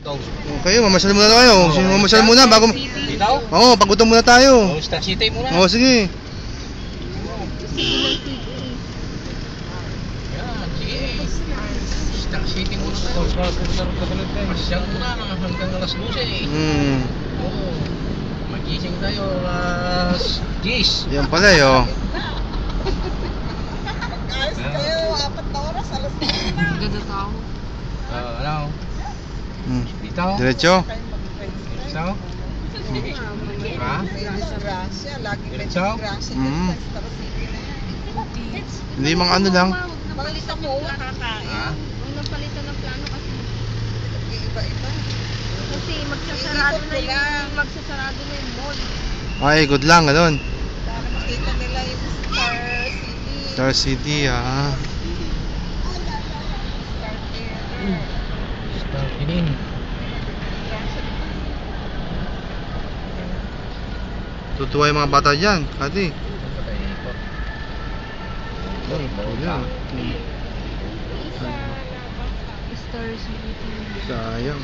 Okay, mamasyal muna tayo. Mamasyal muna bago... Dito? Oo, pagutom muna tayo. Star City muna. Oo, sige. Yan, sige. Star City muna tayo. Masyal muna hanggang alas 12. Oo. Magising tayo alas 10. Yan pala eh, oh. Guys, kayo, 4 na oras, alas 10 na. Ganda tao. Ano? Dito? Diretso. Dito? Ha? Disgrasya, lagi may Diretso? disgrasya. Mm. Star City na yan. Hindi mga ano lang. Napalitan mo nakakain. Ha? Huwag napalitan ng plano kasi Iba-iba. kasi magsasarado na yung mall. Ay, good lang, ganun. Para makita nila yung Star City. Star City, ah. Star Theater. Star Kinin. Tutuwa yung mga bata dyan, Kati. Yan. Star City. Sayang.